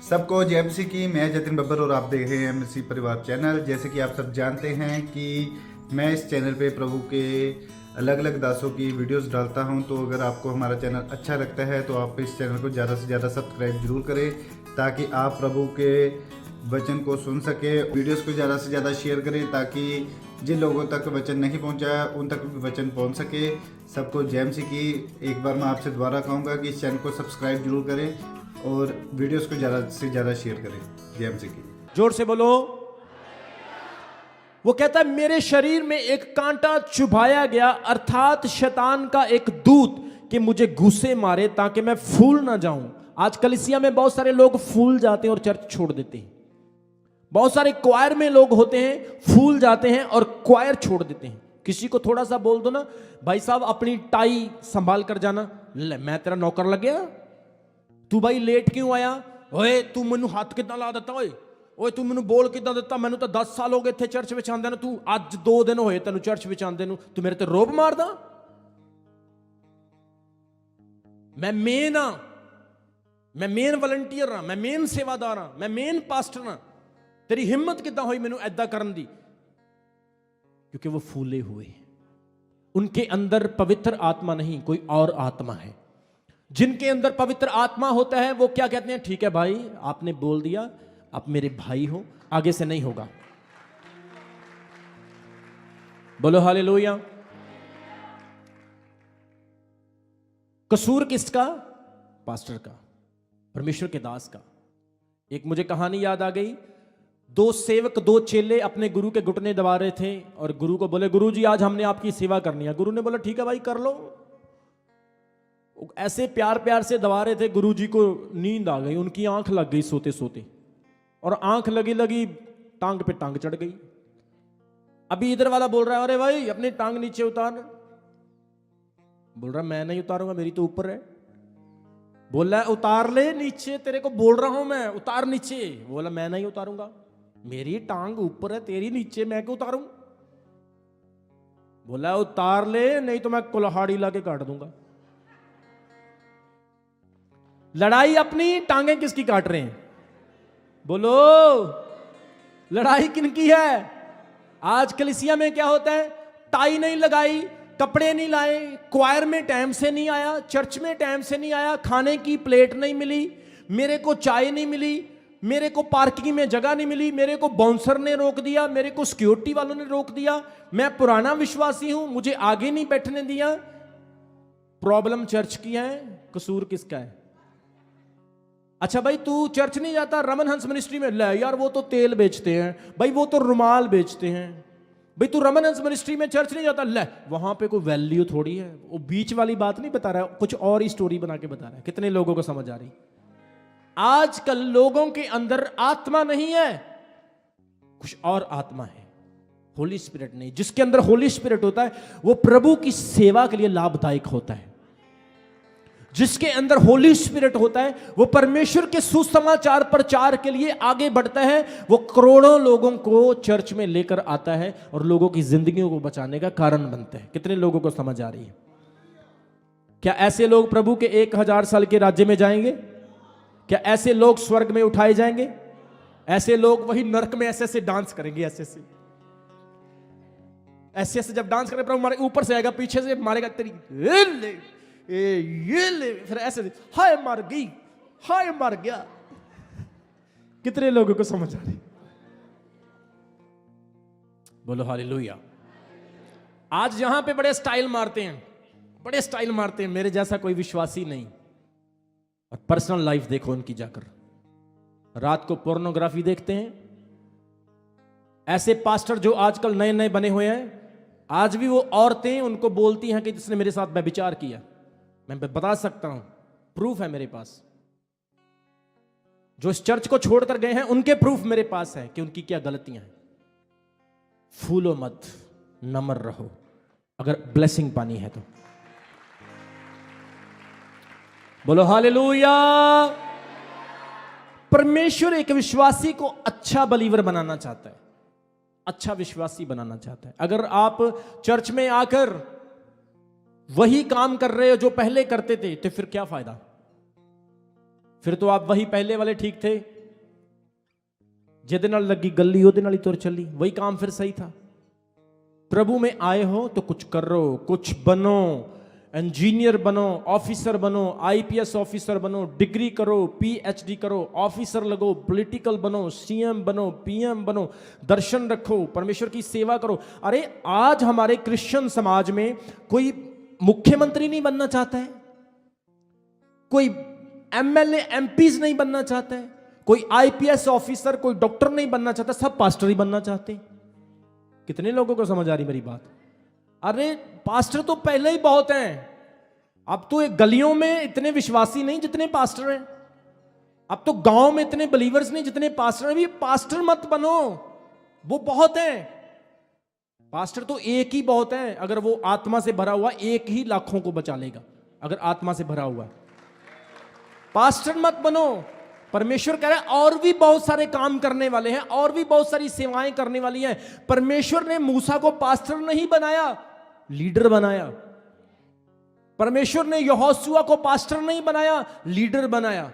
सबको जय मसीह की। मैं जतिन बब्बर और आप देख रहे हैं मसीह परिवार चैनल। जैसे कि आप सब जानते हैं कि मैं इस चैनल पे प्रभु के अलग अलग दासों की वीडियोस डालता हूं, तो अगर आपको हमारा चैनल अच्छा लगता है तो आप इस चैनल को ज़्यादा से ज़्यादा सब्सक्राइब जरूर करें, ताकि आप प्रभु के वचन को सुन सके। वीडियोस को ज़्यादा से ज़्यादा शेयर करें ताकि जिन लोगों तक वचन नहीं पहुंचा उन तक भी वचन पहुंच सके। सबको जय मसीह की। एक बार मैं आपसे दोबारा कहूँगा कि इस चैनल को सब्सक्राइब जरूर करें और वीडियोस को ज़्यादा से ज़्यादा शेयर करें। जय मसीह की। जोर से बोलो। वो कहता है मेरे शरीर में एक कांटा चुभाया गया, अर्थात शैतान का एक दूत कि मुझे घुसे मारे ताकि मैं फूल ना जाऊं। आज कलीसिया में बहुत सारे लोग फूल जाते हैं और चर्च छोड़ देते हैं। बहुत सारे क्वायर में लोग होते हैं, फूल जाते हैं और क्वायर छोड़ देते हैं। किसी को थोड़ा सा बोल दो ना, भाई साहब अपनी टाई संभाल कर जाना, ले मैं तेरा नौकर लग गया, तू भाई लेट क्यों आया, ओए तू मैनू हाथ कितना ला देता, ओए ओए तू मैनू बोल कितना देता, मैनू तो 10 साल हो गए थे चर्च विच आंदे, तू अज 2 दिन होए तेन चर्च विच आंदे, तू मेरे ते रोब मारदा। मैं मेन हाँ, मैं मेन वलंटियर हाँ, मैं मेन सेवादार हाँ, मैं मेन पास्टर हाँ, तेरी हिम्मत कितना हुई मैनू ऐदा करन दी? क्योंकि वो फूले हुए, उनके अंदर पवित्र आत्मा नहीं, कोई और आत्मा है। जिनके अंदर पवित्र आत्मा होता है वो क्या कहते हैं, ठीक है भाई आपने बोल दिया, आप मेरे भाई हो, आगे से नहीं होगा। बोलो हालेलुया। कसूर किसका? पास्टर का, परमेश्वर के दास का। एक मुझे कहानी याद आ गई। 2 सेवक 2 चेले अपने गुरु के घुटने दबा रहे थे और गुरु को बोले, गुरु जी आज हमने आपकी सेवा करनी है। गुरु ने बोला ठीक है भाई कर लो। ऐसे प्यार प्यार से दबा रहे थे, गुरु जी को नींद आ गई, उनकी आंख लग गई सोते सोते, और आंख लगी लगी टांग पे टांग चढ़ गई। अभी इधर वाला बोल रहा है, अरे भाई अपनी टांग नीचे उतार। बोल रहा मैं नहीं उतारूंगा, मेरी तो ऊपर है। बोल रहा है उतार ले नीचे, तेरे को बोल रहा हूं मैं, उतार नीचे। बोला मैं नहीं उतारूंगा, मेरी टांग ऊपर है, तेरी नीचे, मैं क्यों उतारूं? बोला उतार ले, नहीं तो मैं कुल्हाड़ी लाके काट दूंगा। लड़ाई अपनी, टांगे किसकी काट रहे हैं? बोलो लड़ाई किनकी है? आज कलीसिया में क्या होता है, टाई नहीं लगाई, कपड़े नहीं लाए, क्वायर में टाइम से नहीं आया, चर्च में टाइम से नहीं आया, खाने की प्लेट नहीं मिली, मेरे को चाय नहीं मिली, मेरे को पार्किंग में जगह नहीं मिली, मेरे को बाउंसर ने रोक दिया, मेरे को सिक्योरिटी वालों ने रोक दिया, मैं पुराना विश्वासी हूं, मुझे आगे नहीं बैठने दिया। प्रॉब्लम चर्च की है, कसूर किसका है? अच्छा भाई तू चर्च नहीं जाता, रमन हंस मिनिस्ट्री में, ले यार वो तो तेल बेचते हैं, भाई वो तो रुमाल बेचते हैं, भाई तू रमन हंस मिनिस्ट्री में चर्च नहीं जाता, ले वहां पे कोई वैल्यू थोड़ी है। वो बीच वाली बात नहीं बता रहा है, कुछ और ही स्टोरी बना के बता रहा है। कितने लोगों को समझ आ रही? आजकल लोगों के अंदर आत्मा नहीं है, कुछ और आत्मा है, होली स्पिरिट नहीं। जिसके अंदर होली स्पिरिट होता है वो प्रभु की सेवा के लिए लाभदायक होता है। जिसके अंदर होली स्पिरिट होता है वो परमेश्वर के सुसमाचार प्रचार के लिए आगे बढ़ता है, वो करोड़ों लोगों को चर्च में लेकर आता है और लोगों की जिंदगियों को बचाने का कारण बनता है। कितने लोगों को समझ आ रही है? क्या ऐसे लोग प्रभु के 1000 साल के राज्य में जाएंगे? क्या ऐसे लोग स्वर्ग में उठाए जाएंगे? ऐसे लोग वही नरक में ऐसे ऐसे डांस करेंगे, ऐसे ऐसे ऐसे ऐसे। जब डांस करें प्रभु मारे ऊपर से आएगा, पीछे से मारेगा तेरी ये ले, फिर ऐसे हाय मर गई, हाय मर गया। कितने लोगों को समझ आ रही? बोलो हालेलुया। आज यहां पे बड़े स्टाइल मारते हैं, बड़े स्टाइल मारते हैं, मेरे जैसा कोई विश्वासी नहीं। और पर्सनल लाइफ देखो उनकी जाकर, रात को पोर्नोग्राफी देखते हैं। ऐसे पास्टर जो आजकल नए नए बने हुए हैं, आज भी वो औरतें उनको बोलती हैं कि जिसने मेरे साथ व्यभिचार किया। मैं बता सकता हूं, प्रूफ है मेरे पास। जो इस चर्च को छोड़कर गए हैं उनके प्रूफ मेरे पास है कि उनकी क्या गलतियां हैं। फूलो मत, नम्र रहो अगर ब्लेसिंग पानी है तो। बोलो हालेलुया। परमेश्वर एक विश्वासी को अच्छा बलीवर बनाना चाहता है, अच्छा विश्वासी बनाना चाहता है। अगर आप चर्च में आकर वही काम कर रहे हो जो पहले करते थे तो फिर क्या फायदा? फिर तो आप वही पहले वाले ठीक थे ਜਿਹਦੇ ਨਾਲ ਲੱਗੀ ਗੱਲੀ ਉਹਦੇ ਨਾਲ ਹੀ ਤੁਰ ਚੱਲੀ। वही काम फिर सही था। प्रभु में आए हो तो कुछ करो, कुछ बनो, इंजीनियर बनो, ऑफिसर बनो, आईपीएस ऑफिसर बनो, डिग्री करो, पीएचडी करो, ऑफिसर लगो, पॉलिटिकल बनो, सीएम बनो, पीएम बनो, दर्शन रखो, परमेश्वर की सेवा करो। अरे आज हमारे क्रिश्चियन समाज में कोई मुख्यमंत्री नहीं बनना चाहता है, कोई एमएलए एमपीज नहीं बनना चाहता है, कोई आईपीएस ऑफिसर, कोई डॉक्टर नहीं बनना चाहता, सब पास्टर ही बनना चाहते हैं। कितने लोगों को समझ आ रही मेरी बात? अरे पास्टर तो पहले ही बहुत हैं, अब तो एक गलियों में इतने विश्वासी नहीं जितने पास्टर हैं, अब तो गांव में इतने बिलीवर्स नहीं जितने पास्टर हैं। अभी पास्टर मत बनो, वो बहुत हैं। पास्टर तो एक ही बहुत है, अगर वो आत्मा से भरा हुआ एक ही लाखों को बचा लेगा, अगर आत्मा से भरा हुआ। पास्टर मत बनो। परमेश्वर कह रहा है और भी बहुत सारे काम करने वाले हैं, और भी बहुत सारी सेवाएं करने वाली हैं। परमेश्वर ने मूसा को पास्टर नहीं बनाया, लीडर बनाया। परमेश्वर ने यहोशुआ को पास्टर नहीं बनाया, लीडर बनाया।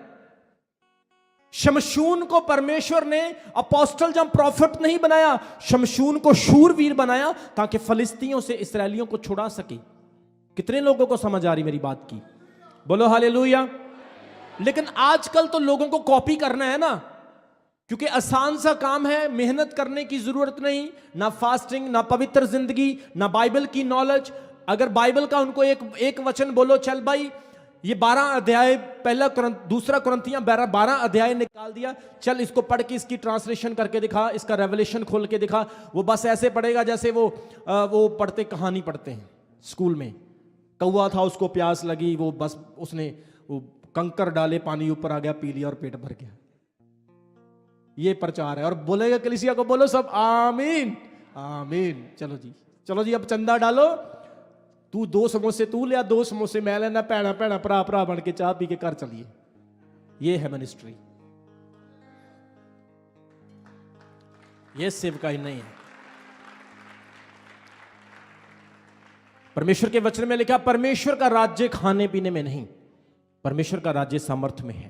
शमशून को परमेश्वर ने अपोस्टल जब प्रॉफिट नहीं बनाया, शमशून को शूरवीर बनाया ताकि फलिस्तीनियों से इस्राएलियों को छुड़ा सके। कितने लोगों को समझ आ रही मेरी बात की? बोलो हालेलुया। लेकिन आजकल तो लोगों को कॉपी करना है ना, क्योंकि आसान सा काम है, मेहनत करने की जरूरत नहीं, ना फास्टिंग, ना पवित्र जिंदगी, ना बाइबल की नॉलेज। अगर बाइबल का उनको एक वचन बोलो, चल भाई ये 12 अध्याय, दूसरा कुरिन्थियों 12 अध्याय निकाल दिया, चल इसको पढ़ के इसकी ट्रांसलेशन करके दिखा, इसका रेवलेशन खोल के दिखा। वो बस ऐसे पढ़ेगा जैसे वो पढ़ते कहानी पढ़ते हैं स्कूल में। कौवा था, उसको प्यास लगी, वो बस उसने वो कंकर डाले, पानी ऊपर आ गया, पी लिया और पेट भर गया। ये प्रचार है। और बोलेगा कलीसिया को बोलो सब आमीन आमीन। चलो जी अब चंदा डालो, तू 2 समोसे तू लिया, 2 समोसे मैं लेना, भैना भैना भरा भरा बन के चाह पी के घर चलिए। ये है मिनिस्ट्री, ये सेवकाई नहीं है। परमेश्वर के वचन में लिखा, परमेश्वर का राज्य खाने पीने में नहीं, परमेश्वर का राज्य सामर्थ्य में है।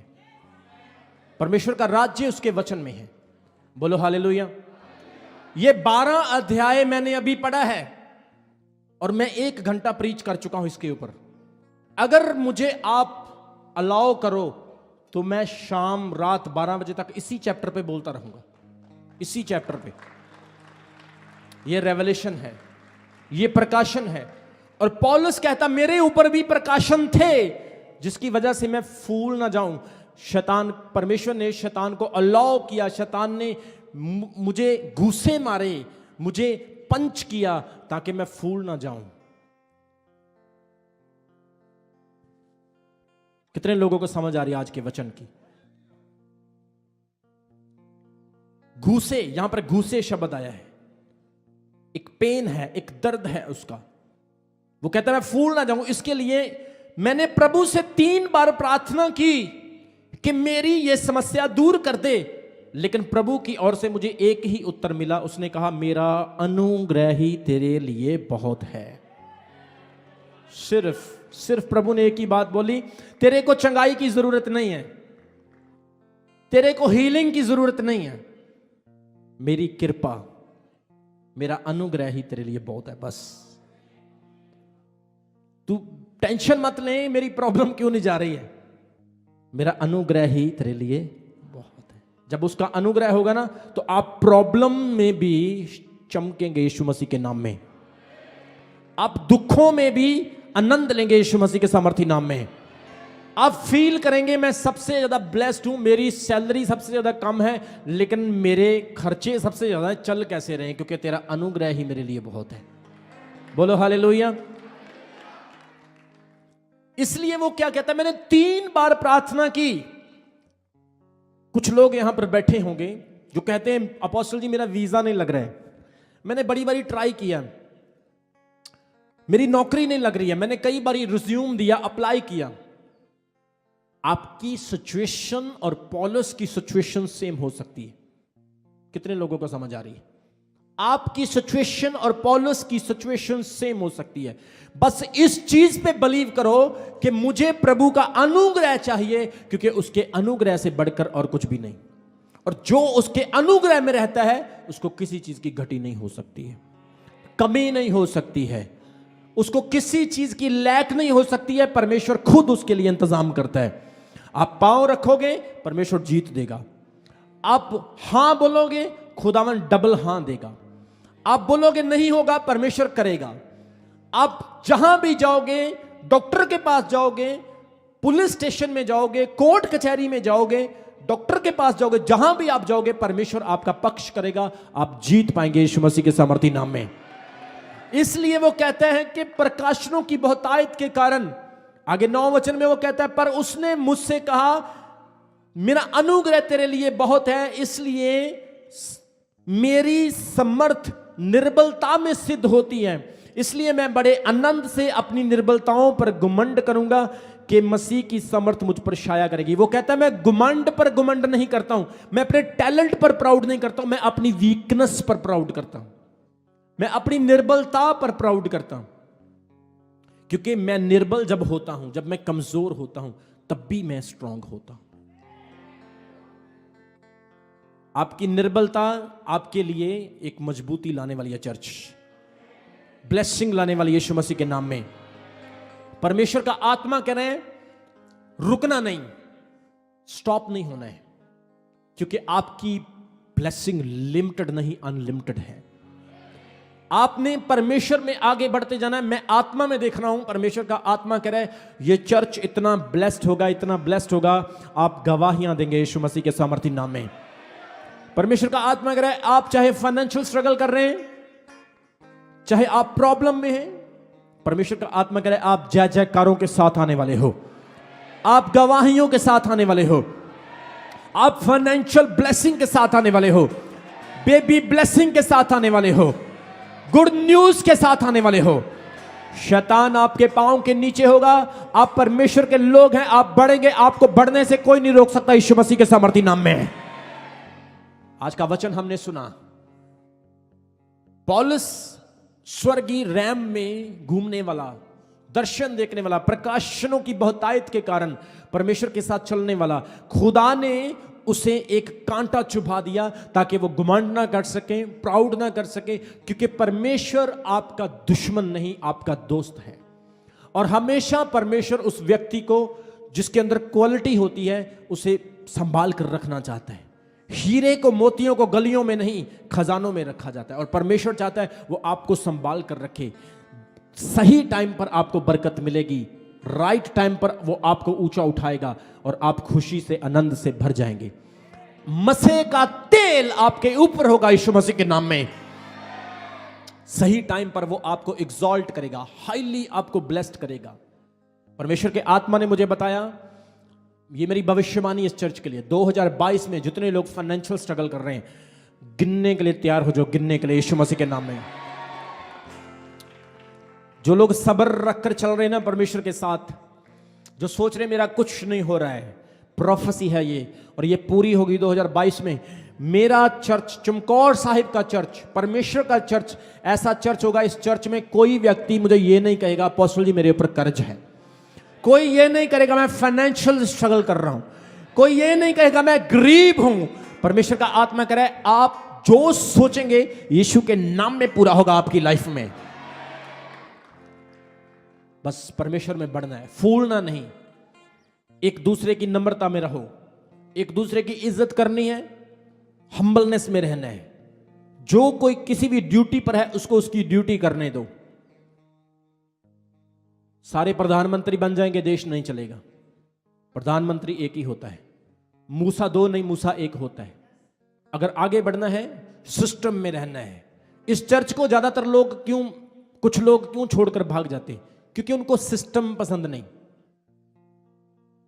परमेश्वर का राज्य उसके वचन में है। बोलो हालेलुया। ये 12 अध्याय मैंने अभी पढ़ा है और मैं 1 घंटा प्रीच कर चुका हूं इसके ऊपर। अगर मुझे आप अलाउ करो तो मैं शाम रात 12 बजे तक इसी चैप्टर पे बोलता रहूंगा, इसी चैप्टर पे। ये रेवलेशन है, ये प्रकाशन है। और पौलुस कहता मेरे ऊपर भी प्रकाशन थे, जिसकी वजह से मैं फूल ना जाऊं। शैतान, परमेश्वर ने शैतान को अलाउ किया, शैतान ने मुझे घूसे मारे, मुझे पंच किया ताकि मैं फूल ना जाऊं। कितने लोगों को समझ आ रही है आज के वचन की? घूसे, यहां पर घूसे शब्द आया है, एक पेन है, एक दर्द है उसका। वो कहता है मैं फूल ना जाऊं, इसके लिए मैंने प्रभु से 3 बार प्रार्थना की कि मेरी ये समस्या दूर कर दे, लेकिन प्रभु की ओर से मुझे एक ही उत्तर मिला। उसने कहा मेरा अनुग्रह ही तेरे लिए बहुत है। सिर्फ प्रभु ने एक ही बात बोली, तेरे को चंगाई की जरूरत नहीं है, तेरे को हीलिंग की जरूरत नहीं है, मेरी कृपा, मेरा अनुग्रह ही तेरे लिए बहुत है। बस तू टेंशन मत ले, मेरी प्रॉब्लम क्यों नहीं जा रही है, मेरा अनुग्रह ही तेरे लिए बहुत है। जब उसका अनुग्रह होगा ना तो आप प्रॉब्लम में भी चमकेंगे यीशु मसीह के नाम में, आप दुखों में भी आनंद लेंगे यीशु मसीह के सामर्थी नाम में। आप फील करेंगे मैं सबसे ज्यादा ब्लेस्ड हूं, मेरी सैलरी सबसे ज्यादा कम है लेकिन मेरे खर्चे सबसे ज्यादा है, चल कैसे रहे, क्योंकि तेरा अनुग्रह ही मेरे लिए बहुत है। बोलो हालेलुया। इसलिए वो क्या कहता है, मैंने 3 बार प्रार्थना की। कुछ लोग यहां पर बैठे होंगे जो कहते हैं अपोस्टल जी मेरा वीजा नहीं लग रहा है, मैंने बड़ी बारी ट्राई किया, मेरी नौकरी नहीं लग रही है, मैंने कई बारी रिज्यूम दिया, अप्लाई किया। आपकी सिचुएशन और पौलुस की सिचुएशन सेम हो सकती है। कितने लोगों को समझ आ रही है? आपकी सिचुएशन और पौलुस की सिचुएशन सेम हो सकती है। बस इस चीज पे बिलीव करो कि मुझे प्रभु का अनुग्रह चाहिए, क्योंकि उसके अनुग्रह से बढ़कर और कुछ भी नहीं। और जो उसके अनुग्रह में रहता है उसको किसी चीज की घटी नहीं हो सकती है, कमी नहीं हो सकती है, उसको किसी चीज की लैक नहीं हो सकती है। परमेश्वर खुद उसके लिए इंतजाम करता है। आप पांव रखोगे, परमेश्वर जीत देगा। आप हां बोलोगे, खुदावन डबल हां देगा। आप बोलोगे नहीं होगा, परमेश्वर करेगा। आप जहां भी जाओगे, डॉक्टर के पास जाओगे, पुलिस स्टेशन में जाओगे, कोर्ट कचहरी में जाओगे, डॉक्टर के पास जाओगे, जहां भी आप जाओगे, परमेश्वर आपका पक्ष करेगा। आप जीत पाएंगे यीशु मसीह के सामर्थी नाम में। इसलिए वो कहते हैं कि प्रकाशनों की बहुतायत के कारण, आगे 9 वचन में वो कहता है, पर उसने मुझसे कहा मेरा अनुग्रह तेरे लिए बहुत है, इसलिए मेरी समर्थ निर्बलता में सिद्ध होती है। इसलिए मैं बड़े आनंद से अपनी निर्बलताओं पर घुमंड करूंगा कि मसीह की समर्थ मुझ पर छाया करेगी। वो कहता है मैं घुमंड पर घुमंड नहीं करता हूं, मैं अपने टैलेंट पर प्राउड नहीं करता हूं, मैं अपनी वीकनेस पर प्राउड करता हूं, मैं अपनी निर्बलता पर प्राउड करता हूं। क्योंकि मैं निर्बल जब होता हूं, जब मैं कमजोर होता हूं, तब भी मैं स्ट्रांग होता हूं। आपकी निर्बलता आपके लिए एक मजबूती लाने वाली है चर्च, ब्लेसिंग लाने वाली यीशु मसीह के नाम में। परमेश्वर का आत्मा कह रहे हैं रुकना नहीं, स्टॉप नहीं होना है, क्योंकि आपकी ब्लेसिंग लिमिटेड नहीं अनलिमिटेड है। आपने परमेश्वर में आगे बढ़ते जाना है। मैं आत्मा में देख रहा हूं, परमेश्वर का आत्मा कह रहा है यह चर्च इतना ब्लेस्ड होगा, इतना ब्लेस्ड होगा, आप गवाहियां देंगे यीशु मसीह के सामर्थी नाम में। परमेश्वर का आत्मा कह रहा है आप चाहे फाइनेंशियल स्ट्रगल कर रहे हैं, चाहे आप प्रॉब्लम में हैं, परमेश्वर का आत्मा कह रहा है आप जय जयकारों के साथ आने वाले हो, आप गवाहियों के साथ आने वाले हो, आप फाइनेंशियल ब्लेसिंग के साथ आने वाले हो, बेबी ब्लेसिंग के साथ आने वाले हो, गुड न्यूज के साथ आने वाले हो। शैतान आपके पांव के नीचे होगा। आप परमेश्वर के लोग हैं, आप बढ़ेंगे, आपको बढ़ने से कोई नहीं रोक सकता यीशु मसीह के सामर्थी नाम में। आज का वचन हमने सुना, पौलुस स्वर्गीय रैम में घूमने वाला, दर्शन देखने वाला, प्रकाशनों की बहुतायत के कारण परमेश्वर के साथ चलने वाला, खुदा ने उसे एक कांटा चुभा दिया ताकि वो घमंड ना कर सके, प्राउड ना कर सके, क्योंकि परमेश्वर आपका दुश्मन नहीं, आपका दोस्त है। और हमेशा परमेश्वर उस व्यक्ति को जिसके अंदर क्वालिटी होती है उसे संभाल कर रखना चाहता है। हीरे को, मोतियों को गलियों में नहीं, खजानों में रखा जाता है। और परमेश्वर चाहता है वो आपको संभाल कर रखे। सही टाइम पर आपको बरकत मिलेगी, राइट टाइम पर वो आपको ऊंचा उठाएगा और आप खुशी से, आनंद से भर जाएंगे। मसे का तेल आपके ऊपर होगा यीशु मसीह के नाम में। सही टाइम पर वो आपको एग्जॉल्ट करेगा, हाईली आपको ब्लेस्ड करेगा। परमेश्वर के आत्मा ने मुझे बताया, ये मेरी भविष्यवाणी इस चर्च के लिए, 2022 में जितने लोग फाइनेंशियल स्ट्रगल कर रहे हैं, गिनने के लिए तैयार हो जाओ, गिनने के लिए यीशु मसीह के नाम में। जो लोग सब्र रखकर चल रहे हैं ना परमेश्वर के साथ, जो सोच रहे मेरा कुछ नहीं हो रहा है, प्रोफेसी है ये, और ये पूरी होगी 2022 में। मेरा चर्च, चमकौर साहिब का चर्च, परमेश्वर का चर्च, ऐसा चर्च होगा, इस चर्च में कोई व्यक्ति मुझे ये नहीं कहेगा अपोस्टल जी मेरे ऊपर कर्ज है, कोई ये नहीं करेगा मैं फाइनेंशियल स्ट्रगल कर रहा हूं, कोई ये नहीं कहेगा मैं गरीब हूं। परमेश्वर का आत्मा कह रहा है आप जो सोचेंगे यीशु के नाम में पूरा होगा आपकी लाइफ में। बस परमेश्वर में बढ़ना है, फूलना नहीं, एक दूसरे की नम्रता में रहो, एक दूसरे की इज्जत करनी है, हम्बलनेस में रहना है। जो कोई किसी भी ड्यूटी पर है उसको उसकी ड्यूटी करने दो। सारे प्रधानमंत्री बन जाएंगे, देश नहीं चलेगा। प्रधानमंत्री एक ही होता है, मूसा दो नहीं, मूसा एक होता है। अगर आगे बढ़ना है, सिस्टम में रहना है। इस चर्च को ज्यादातर लोग क्यों, कुछ लोग क्यों छोड़कर भाग जाते हैं? क्योंकि उनको सिस्टम पसंद नहीं।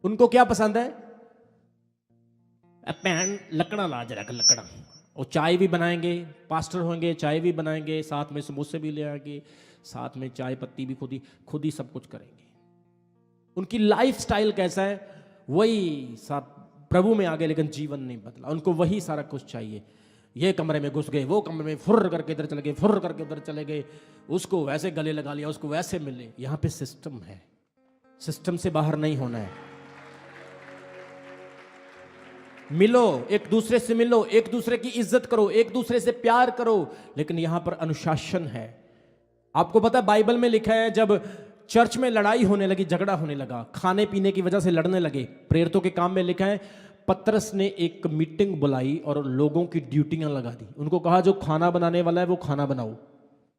उनको क्या पसंद है? पैन लकड़ा ला जरा, लकड़ा, और चाय भी बनाएंगे, पास्टर होंगे, चाय भी बनाएंगे, साथ में समोसे भी ले आएंगे, साथ में चाय पत्ती भी खुद ही सब कुछ करेंगे। उनकी लाइफ स्टाइल कैसा है? वही सब प्रभु में आ गए लेकिन जीवन नहीं बदला। उनको वही सारा कुछ चाहिए। ये कमरे में घुस गए, वो कमरे में फुर्र करके इधर चले गए, फुर्र करके उधर चले गए, उसको वैसे गले लगा लिया, उसको वैसे मिले। यहां पे सिस्टम है, सिस्टम से बाहर नहीं होना है। मिलो, एक दूसरे से मिलो, एक दूसरे की इज्जत करो, एक दूसरे से प्यार करो, लेकिन यहां पर अनुशासन है। आपको पता है बाइबल में लिखा है जब चर्च में लड़ाई होने लगी, झगड़ा होने लगा, खाने पीने की वजह से लड़ने लगे, प्रेरितों के काम में लिखा है पतरस ने एक मीटिंग बुलाई और लोगों की ड्यूटियां लगा दी। उनको कहा जो खाना बनाने वाला है वो खाना बनाओ,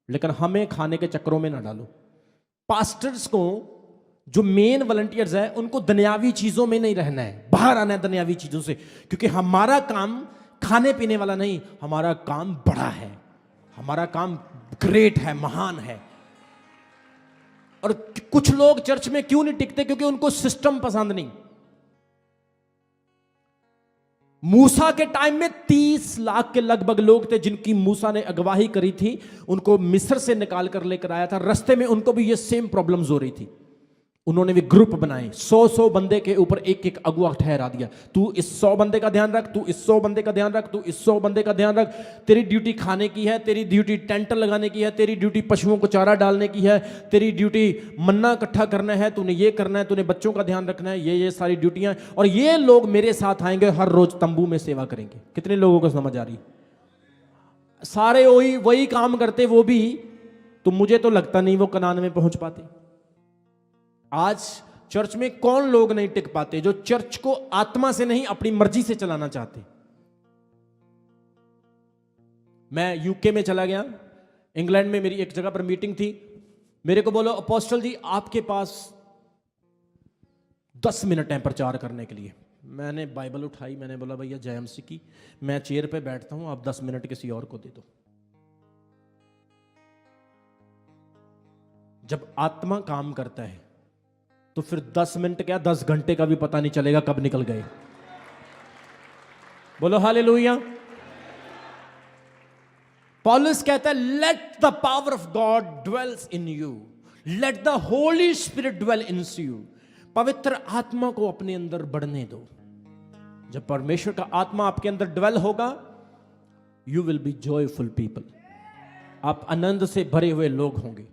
लेकिन हमें खाने के चक्करों में ना डालो। पास्टर्स को, जो मेन वॉलंटियर्स है, उनको दुनियावी चीजों में नहीं रहना है, बाहर आना है दुनियावी चीजों से, क्योंकि हमारा काम खाने पीने वाला नहीं, हमारा काम बड़ा है, हमारा काम ग्रेट है, महान है। और कुछ लोग चर्च में क्यों नहीं टिकते? क्योंकि उनको सिस्टम पसंद नहीं। मूसा के टाइम में 30 लाख के लगभग लोग थे जिनकी मूसा ने अगवाही करी थी, उनको मिस्र से निकाल कर लेकर आया था। रास्ते में उनको भी ये सेम प्रॉब्लम्स हो रही थी। उन्होंने भी ग्रुप बनाए, 100 बंदे के ऊपर एक एक अगुआ ठहरा दिया। तू इस 100 बंदे का ध्यान रख, तू इस 100 बंदे का ध्यान रख, तू इस 100 बंदे का ध्यान रख। तेरी ड्यूटी खाने की है, तेरी ड्यूटी टेंट लगाने की है, तेरी ड्यूटी पशुओं को चारा डालने की है, तेरी ड्यूटी मन्ना इकट्ठा करना है, तूने ये करना है, तूने बच्चों का ध्यान रखना है, ये सारी ड्यूटियां। और ये लोग मेरे साथ आएंगे, हर रोज तंबू में सेवा करेंगे। कितने लोगों को समझ आ रही? सारे वही काम करते वो भी, तो मुझे तो लगता नहीं वो कनान में पहुंच पाते। आज चर्च में कौन लोग नहीं टिक पाते जो चर्च को आत्मा से नहीं अपनी मर्जी से चलाना चाहते। मैं यूके में चला गया, इंग्लैंड में मेरी एक जगह पर मीटिंग थी। मेरे को बोलो अपोस्टल जी आपके पास 10 मिनट हैं प्रचार करने के लिए। मैंने बाइबल उठाई, मैंने बोला भैया जय मसीह की, मैं चेयर पे बैठता हूं, आप 10 मिनट किसी और को दे दो। जब आत्मा काम करता है तो फिर 10 मिनट क्या 10 घंटे का भी पता नहीं चलेगा कब निकल गए। बोलो हालेलुया। पौलुस कहता है let the power of God dwells in you, let the Holy Spirit dwell in you. पवित्र आत्मा को अपने अंदर बढ़ने दो। जब परमेश्वर का आत्मा आपके अंदर ड्वेल होगा, you will be joyful people, आप आनंद से भरे हुए लोग होंगे।